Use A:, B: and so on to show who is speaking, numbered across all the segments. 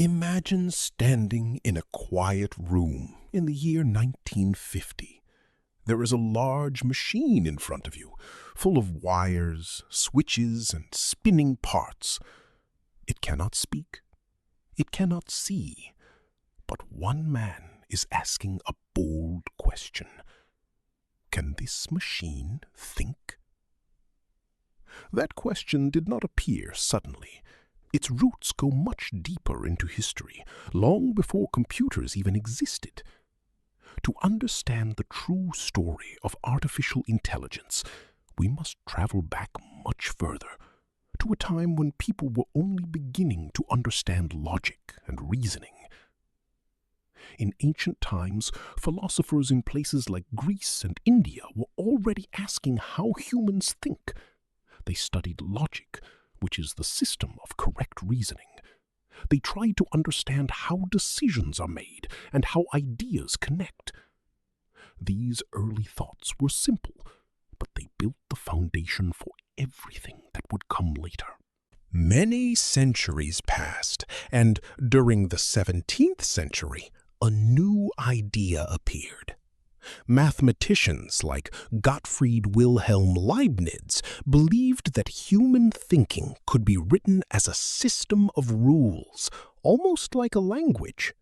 A: Imagine standing in a quiet room in the year 1950. There is a large machine in front of you, full of wires, switches, and spinning parts. It cannot speak. It cannot see. But one man is asking a bold question. Can this machine think? That question did not appear suddenly. Its roots go much deeper into history, long before computers even existed. To understand the true story of artificial intelligence, we must travel back much further, to a time when people were only beginning to understand logic and reasoning. In ancient times, philosophers in places like Greece and India were already asking how humans think. They studied logic, which is the system of correct reasoning. They tried to understand how decisions are made and how ideas connect. These early thoughts were simple, but they built the foundation for everything that would come later. Many centuries passed, and during the 17th century, a new idea appeared. Mathematicians like Gottfried Wilhelm Leibniz believed that human thinking could be written as a system of rules, almost like a language.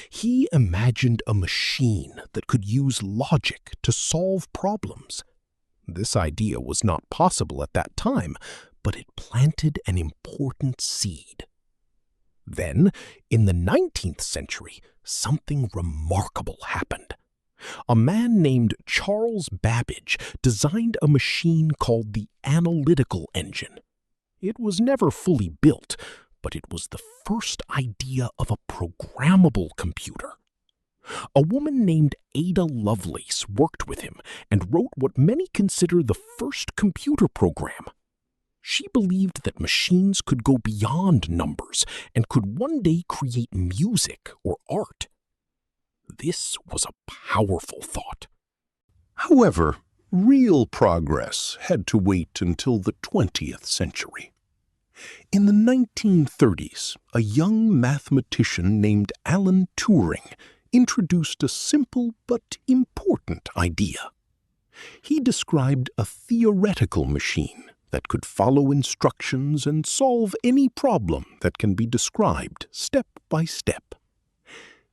A: He imagined a machine that could use logic to solve problems. This idea was not possible at that time, but it planted an important seed. Then, in the 19th century, something remarkable happened. A man named Charles Babbage designed a machine called the analytical engine. It was never fully built, but it was the first idea of a programmable computer. A woman named Ada Lovelace worked with him and wrote what many consider the first computer program. She believed that machines could go beyond numbers and could one day create music or art. This was a powerful thought.
B: However, real progress had to wait until the 20th century. In the 1930s, a young mathematician named Alan Turing introduced a simple but important idea. He described a theoretical machine that could follow instructions and solve any problem that can be described step by step.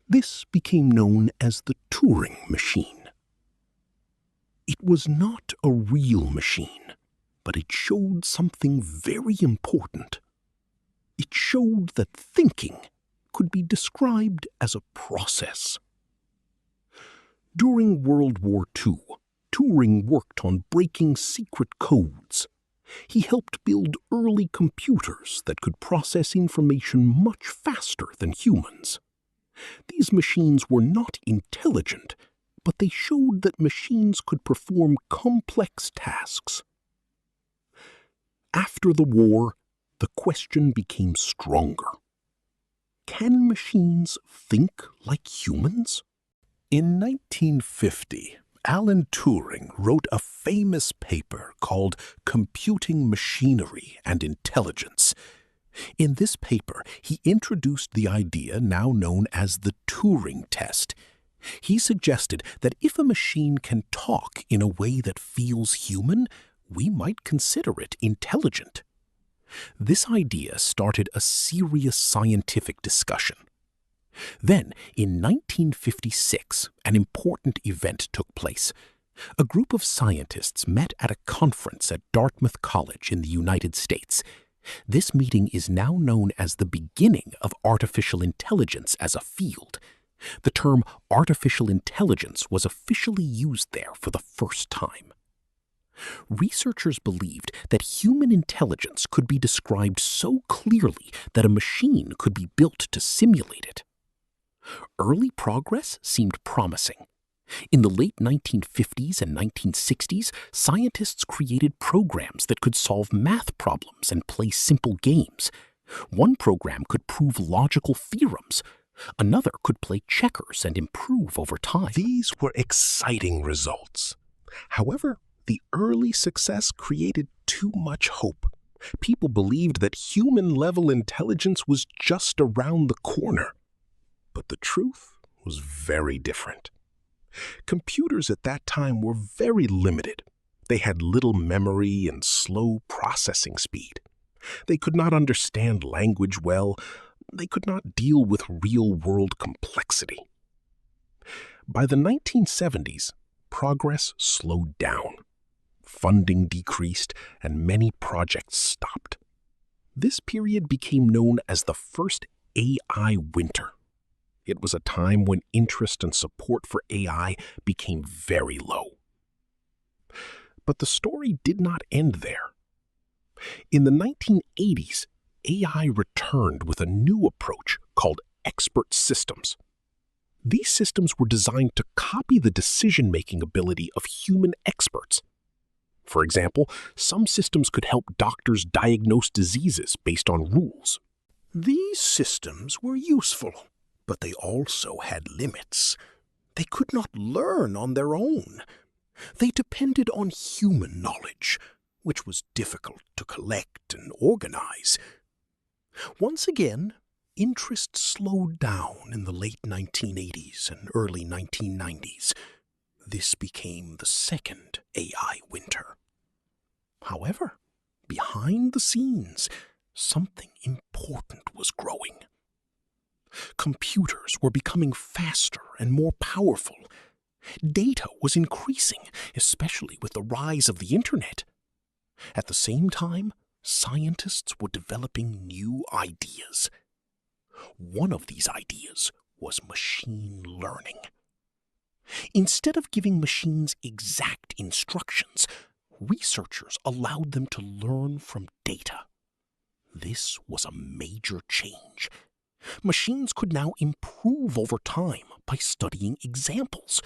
B: This became known as the Turing machine. It was not a real machine, but it showed something very important. It showed that thinking could be described as a process. During World War II, Turing worked on breaking secret codes. He helped build early computers that could process information much faster than humans. These machines were not intelligent, but they showed that machines could perform complex tasks. After the war, the question became stronger. Can machines think like humans?
A: In 1950, Alan Turing wrote a famous paper called Computing Machinery and Intelligence. In this paper, he introduced the idea now known as the Turing test. He suggested that if a machine can talk in a way that feels human, we might consider it intelligent. This idea started a serious scientific discussion. Then, in 1956, an important event took place. A group of scientists met at a conference at Dartmouth College in the United States. This meeting is now known as the beginning of artificial intelligence as a field. The term artificial intelligence was officially used there for the first time. Researchers believed that human intelligence could be described so clearly that a machine could be built to simulate it. Early progress seemed promising. In the late 1950s and 1960s, scientists created programs that could solve math problems and play simple games. One program could prove logical theorems. Another could play checkers and improve over time.
B: These were exciting results. However, the early success created too much hope.
A: People believed that human-level intelligence was just around the corner. But the truth was very different. Computers at that time were very limited. They had little memory and slow processing speed. They could not understand language well. They could not deal with real-world complexity. By the 1970s, progress slowed down. Funding decreased, and many projects stopped. This period became known as the first AI winter. It was a time when interest and support for AI became very low. But the story did not end there. In the 1980s, AI returned with a new approach called expert systems. These systems were designed to copy the decision-making ability of human experts. For example, some systems could help doctors diagnose diseases based on rules. These systems were useful, but they also had limits. They could not learn on their own. They depended on human knowledge, which was difficult to collect and organize. Once again, interest slowed down in the late 1980s and early 1990s. This became the second AI winter. However, behind the scenes, something important was growing. Computers were becoming faster and more powerful. Data was increasing, especially with the rise of the internet. At the same time, scientists were developing new ideas. One of these ideas was machine learning. Instead of giving machines exact instructions, researchers allowed them to learn from data. This was a major change. Machines could now improve over time by studying examples.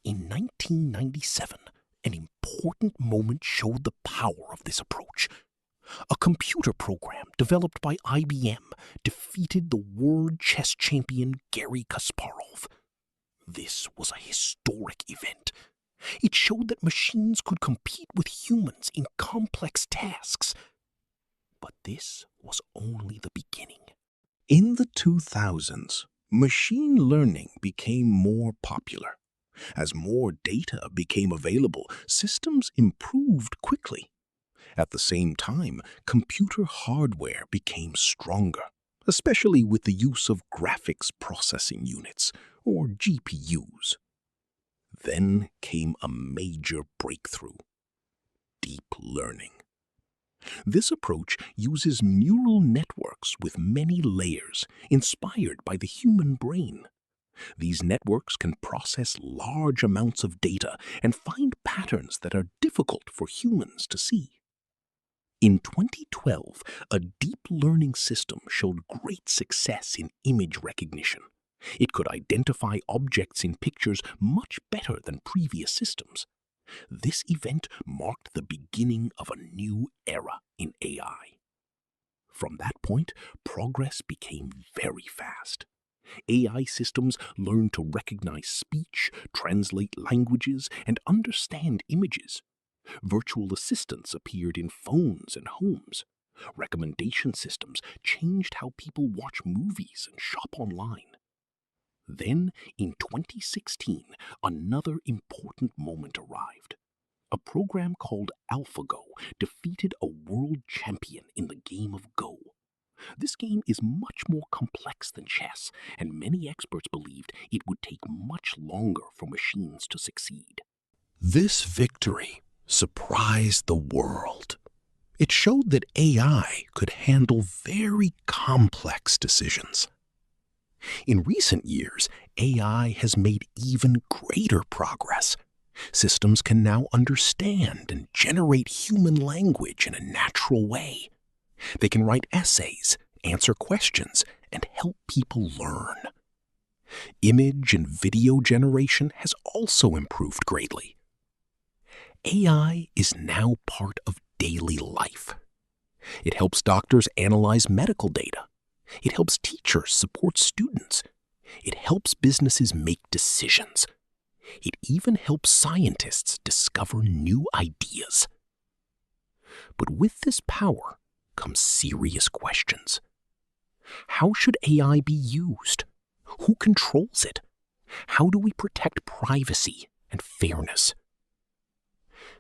A: In 1997, an important moment showed the power of this approach. A computer program developed by IBM defeated the world chess champion Garry Kasparov. This was a historic event. It showed that machines could compete with humans in complex tasks. But this was only the beginning. In the 2000s, machine learning became more popular. As more data became available, systems improved quickly. At the same time, computer hardware became stronger, especially with the use of graphics processing units, or GPUs. Then came a major breakthrough: deep learning. This approach uses neural networks with many layers, inspired by the human brain. These networks can process large amounts of data and find patterns that are difficult for humans to see. In 2012, a deep learning system showed great success in image recognition. It could identify objects in pictures much better than previous systems. This event marked the beginning of a new era in AI. From that point, progress became very fast. AI systems learned to recognize speech, translate languages, and understand images. Virtual assistants appeared in phones and homes. Recommendation systems changed how people watch movies and shop online. Then, in 2016, another important moment arrived. A program called AlphaGo defeated a world champion in the game of Go. This game is much more complex than chess, and many experts believed it would take much longer for machines to succeed. This victory surprised the world. It showed that AI could handle very complex decisions. In recent years, AI has made even greater progress. Systems can now understand and generate human language in a natural way. They can write essays, answer questions, and help people learn. Image and video generation has also improved greatly. AI is now part of daily life. It helps doctors analyze medical data. It helps teachers support students. It helps businesses make decisions. It even helps scientists discover new ideas.
B: But with this power comes serious questions. How should AI be used? Who controls it? How do we protect privacy and fairness?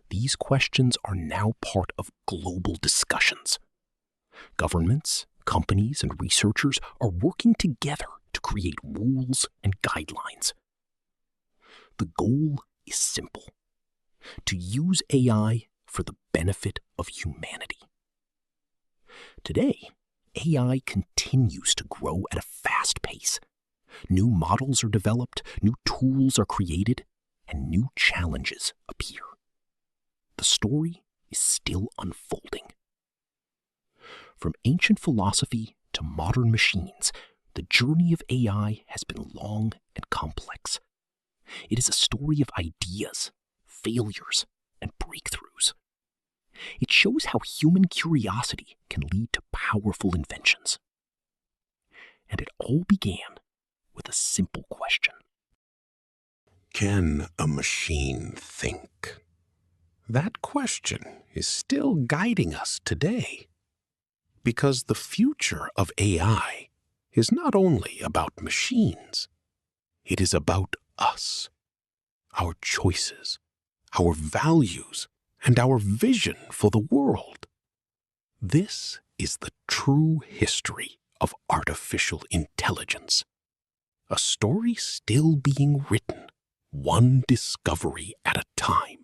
B: These questions are now part of global discussions. Governments, companies, and researchers are working together to create rules and guidelines. The goal is simple: to use AI for the benefit of humanity. Today, AI continues to grow at a fast pace. New models are developed, new tools are created, and new challenges appear. The story is still unfolding. From ancient philosophy to modern machines, the journey of AI has been long and complex. It is a story of ideas, failures, and breakthroughs. It shows how human curiosity can lead to powerful inventions. And it all began with a simple question.
A: Can a machine think? That question is still guiding us today. Because the future of AI is not only about machines, it is about us, our choices, our values, and our vision for the world. This is the true history of artificial intelligence. A story still being written, one discovery at a time.